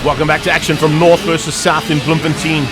Welcome back to action from North versus South in Bloemfontein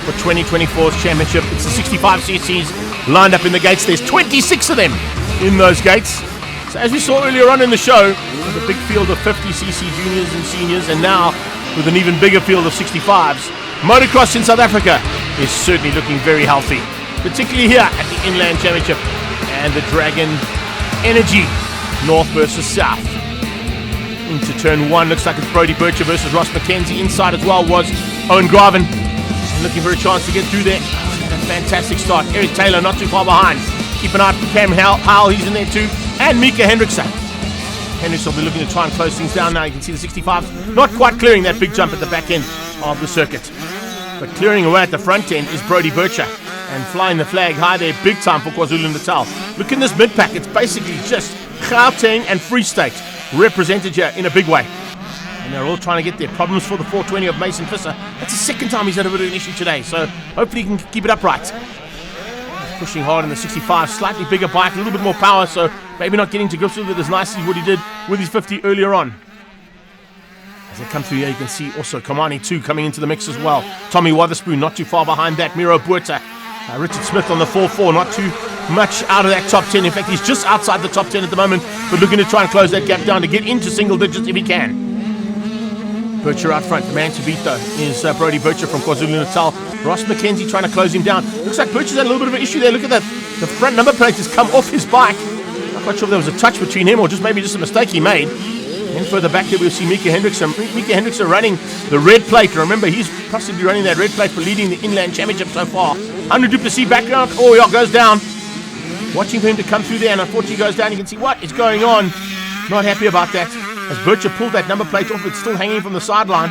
for 2024's championship. It's the 65cc's lined up in the gates. There's 26 of them in those gates. So as we saw earlier on in the show, with a big field of 50cc juniors and seniors, and now with an even bigger field of 65s, motocross in South Africa is certainly looking very healthy, particularly here at the Inland Championship and the Dragon Energy North versus South. Into turn one, looks like it's Brodie Bircher versus Ross McKenzie. Inside as well was Owen Graven, looking for a chance to get through there. A fantastic start. Eric Taylor not too far behind. Keep an eye out for Cam Howell, he's in there too. And Mika Hendrickson. Hendrickson will be looking to try and close things down now. You can see the 65s not quite clearing that big jump at the back end of the circuit. But clearing away at the front end is Brodie Bircher. And flying the flag high there big time for KwaZulu-Natal. Look in this mid-pack, it's basically just Gauteng and Free State represented here in a big way. And they're all trying to get their problems for the 420 of Mason Visser. That's the second time he's had a bit of an issue today, so hopefully he can keep it upright. He's pushing hard in the 65, slightly bigger bike, a little bit more power, so maybe not getting to grips with it as nicely as what he did with his 50 earlier on. As they come through here, you can see also Kamani 2 coming into the mix as well. Tommy Wotherspoon not too far behind that. Miro Buerta. Richard Smith on the 4-4, not too much out of that top 10. In fact, he's just outside the top 10 at the moment, but looking to try and close that gap down to get into single digits if he can. Bircher out front. The man to beat, though, is Brodie Bircher from KwaZulu-Natal. Ross McKenzie trying to close him down. Looks like Bircher's had a little bit of an issue there. Look at that. The front number plate has come off his bike. I'm not quite sure if there was a touch between him or just maybe just a mistake he made. And further back there we'll see Mika Hendrickson. Mika Hendrickson running the red plate. Remember, he's possibly running that red plate for leading the Inland Championship so far. Under Duplessis background. Oh, yeah, goes down. Watching for him to come through there, and unfortunately goes down. You can see what is going on. Not happy about that. As Bircher pulled that number plate off, it's still hanging from the sideline,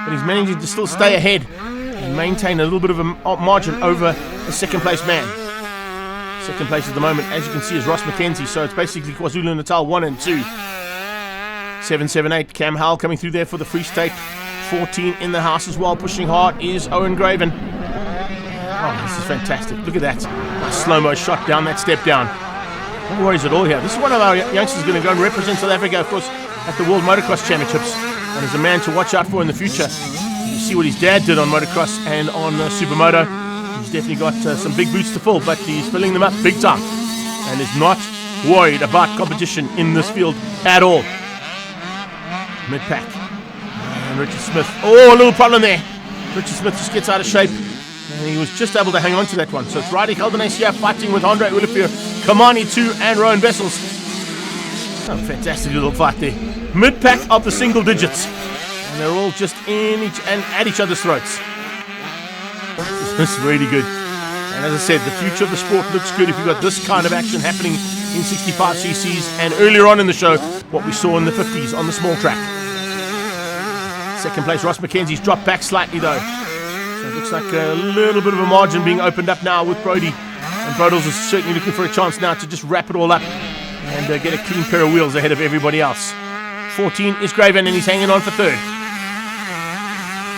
but he's managing to still stay ahead and maintain a little bit of a margin over the second place man. Second place at the moment, as you can see, is Ross McKenzie, so it's basically KwaZulu-Natal 1 and 2. 7-7-8, Cam Howell coming through there for the Free State. 14 in the house as well, pushing hard is Owen Graven. Oh, this is fantastic. Look at that. Nice slow-mo shot down that step down. No worries at all here. This is one of our youngsters going to go and represent South Africa, of course, at the World Motocross Championships. And is a man to watch out for in the future. You see what his dad did on motocross and on Supermoto. He's definitely got some big boots to fill, but he's filling them up big time. And is not worried about competition in this field at all. Mid-pack. And Richard Smith. Oh, a little problem there. Richard Smith just gets out of shape. And he was just able to hang on to that one. So it's Riley Geldenhuys here fighting with Andre Olivier, Kamani 2 and Rowan Vessels. Oh, fantastic little fight there. Mid-pack of the single digits. And they're all just in each and at each other's throats. This is really good. And as I said, the future of the sport looks good if you've got this kind of action happening in 65cc's. And earlier on in the show, what we saw in the 50s on the small track. Second place, Ross McKenzie's dropped back slightly though. So it looks like a little bit of a margin being opened up now with Brodie. And Brodels is certainly looking for a chance now to just wrap it all up and get a clean pair of wheels ahead of everybody else. 14 is Graven, and he's hanging on for third.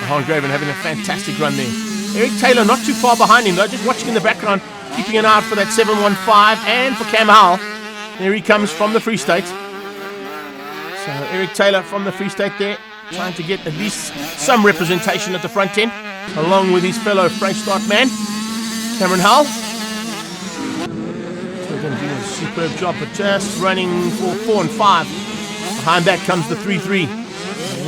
Mahan Graven having a fantastic run there. Eric Taylor not too far behind him though, just watching in the background, keeping an eye out for that 715 and for Cam Howell. There he comes from the Free State. So Eric Taylor from the Free State there, trying to get at least some representation at the front end, along with his fellow French start man, Cameron Howell. So again, doing a superb job, but just running for 4 and 5. Behind that comes the 3-3.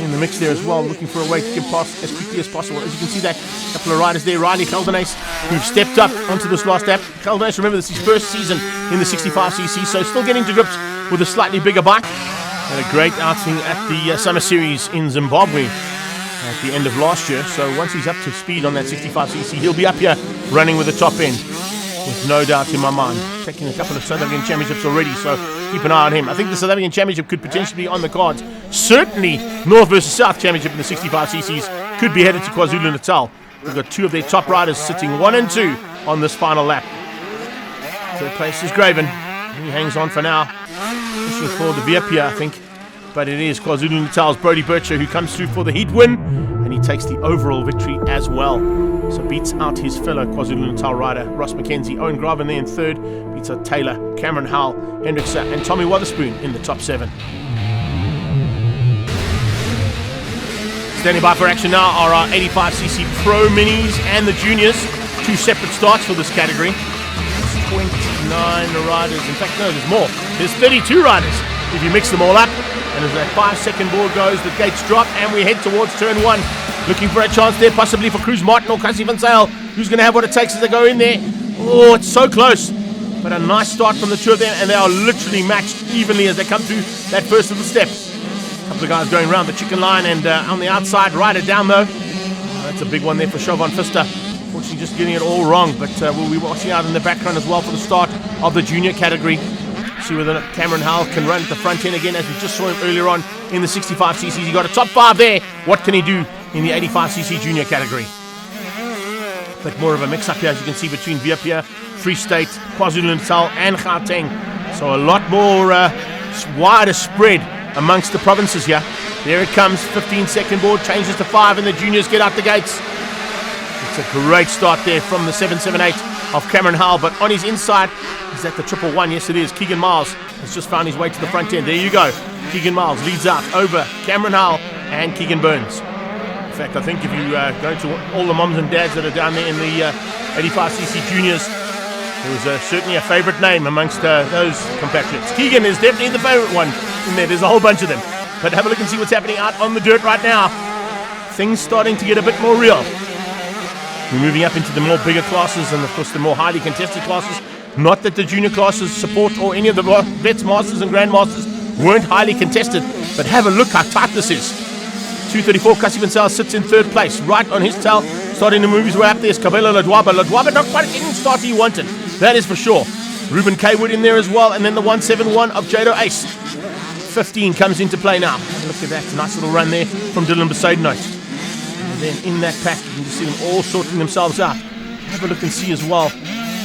In the mix there as well, looking for a way to get past as quickly as possible. As you can see, that couple of riders there, Riley Geldenhuys, who've stepped up onto this last lap. Geldenhuys, remember, this is his first season in the 65cc, so still getting to grips with a slightly bigger bike. Had a great outing at the Summer Series in Zimbabwe at the end of last year. So once he's up to speed on that 65cc, he'll be up here running with the top end, with no doubt in my mind. Taking a couple of South African championships already, so keep an eye on him. I think the South African championship could potentially be on the cards. Certainly North versus South championship in the 65cc's could be headed to KwaZulu-Natal. We've got two of their top riders sitting 1 and 2 on this final lap. Third place is Graven. He hangs on for now. Pushing for the VIP here, I think. But it is KwaZulu-Natal's Brodie Bircher who comes through for the heat win. And he takes the overall victory as well. So beats out his fellow KwaZulu-Natal rider, Ross McKenzie. Owen Graven there in third. Beats out Taylor, Cameron Howell, Hendrickson, and Tommy Wotherspoon in the top 7. Standing by for action now are our 85cc Pro Minis and the Juniors. 2 separate starts for this category. There's 29 riders. In fact, no, there's more. There's 32 riders if you mix them all up. And as that 5-second ball goes, the gates drop and we head towards turn 1. Looking for a chance there, possibly for Cruz Martin or Cassie Van Zyl. Who's going to have what it takes as they go in there? Oh, it's so close. But a nice start from the two of them, and they are literally matched evenly as they come through that first little step. A couple of guys going around the chicken line, and on the outside, rider down though. That's a big one there for Chauvin Pfister. Unfortunately, just getting it all wrong, but we'll be watching out in the background as well for the start of the junior category. See whether Cameron Howell can run at the front end again, as we just saw him earlier on in the 65ccs. He got a top 5 there. What can he do in the 85cc junior category? But more of a mix-up here, as you can see, between Viapia, Free State, KwaZulu-Natal and Gauteng. So a lot more wider spread amongst the provinces here. There it comes, 15-second board, changes to 5, and the juniors get out the gates. It's a great start there from the 778 of Cameron Howell, but on his inside, is that the 111? Yes, it is. Keegan Miles has just found his way to the front end. There you go. Keegan Miles leads out over Cameron Howell and Keegan Burns. In fact, I think if you go to all the moms and dads that are down there in the 85cc juniors, there was certainly a favourite name amongst those compatriots. Keegan is definitely the favourite one in there. There's a whole bunch of them. But have a look and see what's happening out on the dirt right now. Things starting to get a bit more real. We're moving up into the more bigger classes and, of course, the more highly contested classes. Not that the junior classes support or any of the Vets Masters and Grandmasters weren't highly contested, but have a look how tight this is. 234, Cassie Van Zyl sits in 3rd place, right on his tail, starting to move his way up there is Kabelo Ladwaba. Ladwaba not quite getting the start he wanted, that is for sure. Ruben Kaywood in there as well, and then the 171 of Jado Ace. 15 comes into play now. Look at that, nice little run there from Dylan Besaidnout. And then in that pack, you can just see them all sorting themselves out. Have a look and see as well.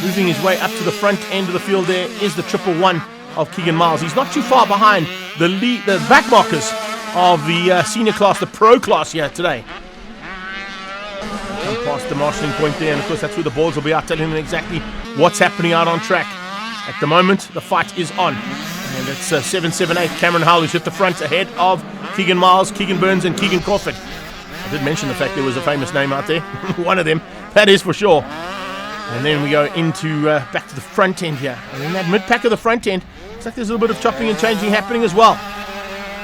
Moving his way up to the front end of the field there is the 111 of Keegan Miles. He's not too far behind the back markers of the senior class, the pro class here today. Come past the marshalling point there, and of course that's where the balls will be out, telling them exactly what's happening out on track. At the moment, the fight is on. And it's 778 Cameron Howell who's at the front, ahead of Keegan Miles, Keegan Burns and Keegan Crawford. I did mention the fact there was a famous name out there. One of them, that is for sure. And then we go into back to the front end here. And in that mid-pack of the front end, looks like there's a little bit of chopping and changing happening as well.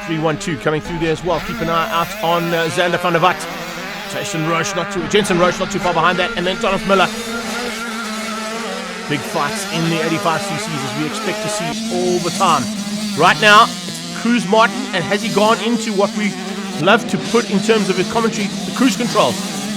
312 coming through there as well. Keep an eye out on Xander van der Vat. Jensen Roche not too far behind that. And then Jonathan Miller. Big fights in the 85cc's as we expect to see all the time. Right now, it's Cruz Martin, and has he gone into what we love to put in terms of his commentary, the cruise control?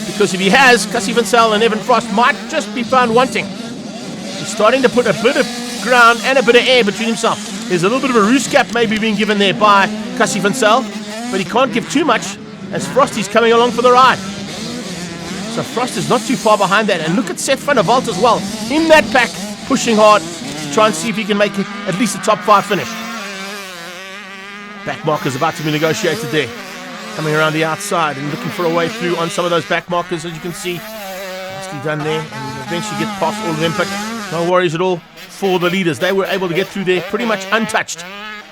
Because if he has, Cassie Van Zyl and Evan Frost might just be found wanting. He's starting to put a bit of ground and a bit of air between himself. There's a little bit of a roost cap maybe being given there by Cassie Van Zyl, but he can't give too much as Frosty's coming along for the ride. So Frost is not too far behind that. And look at Seth van der Walt as well, in that pack, pushing hard to try and see if he can make it at least a top 5 finish. Back markers about to be negotiated there. Coming around the outside and looking for a way through on some of those back markers, as you can see. Nicely done there, and eventually get past all of them, but no worries at all for the leaders. They were able to get through there pretty much untouched.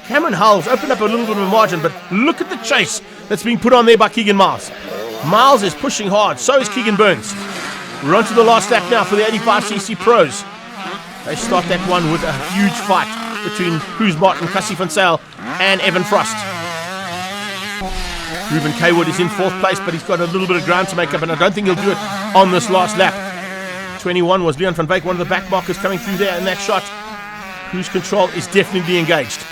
Cameron Howell's opened up a little bit of a margin, but look at the chase that's being put on there by Keegan Miles. Miles is pushing hard, so is Keegan Burns. We're on to the last lap now for the 85cc pros. They start that one with a huge fight between Cruz Martin, Cassie Van Zyl and Evan Frost. Ruben Kaywood is in 4th place, but he's got a little bit of ground to make up, and I don't think he'll do it on this last lap. 21 was Leon van Beek, one of the back markers coming through there in that shot. Cruise control is definitely engaged.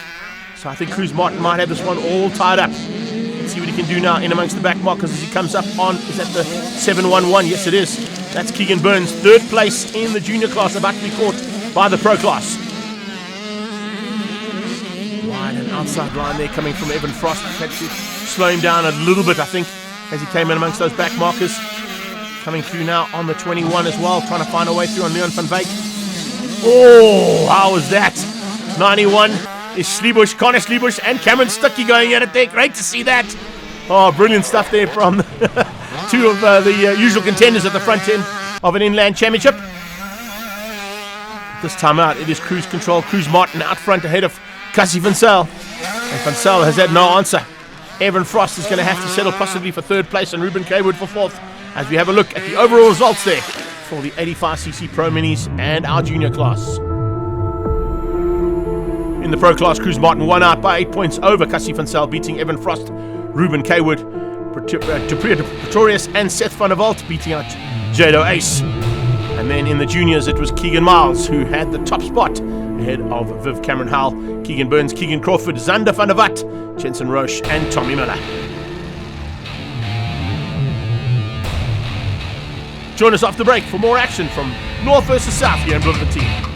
So I think Cruz Martin might have this one all tied up. Let's see what he can do now in amongst the back markers as he comes up on, is that the 711? Yes, it is. That's Keegan Burns, 3rd place in the junior class, about to be caught by the pro class. Wide and outside line there coming from Evan Frost. Had to slow him down a little bit, I think, as he came in amongst those back markers. Coming through now on the 21 as well, trying to find a way through on Leon van Beek. Oh, how was that? 91 is Sleebush, Connor Sleebush and Cameron Stuckey going at it there. Great to see that. Oh, brilliant stuff there from two of the usual contenders at the front end of an inland championship. This time out, it is cruise control. Cruz Martin out front ahead of Cassie Van Zyl. And Van Zyl has had no answer. Evan Frost is going to have to settle possibly for third place and Ruben Kaywood for fourth, as we have a look at the overall results there for the 85cc Pro Minis and our junior class. In the Pro Class, Cruz Martin won out by 8 points over Cassie van Zyl, beating Evan Frost, Ruben Kaywood, Dupree Pretorius and Seth van der Walt beating out Jado Ace. And then in the juniors, it was Keegan Miles who had the top spot ahead of Viv Cameron Howell, Keegan Burns, Keegan Crawford, Zander van der Vat, Jensen Roche and Tommy Miller. Join us after the break for more action from North versus South here in Bloemfontein.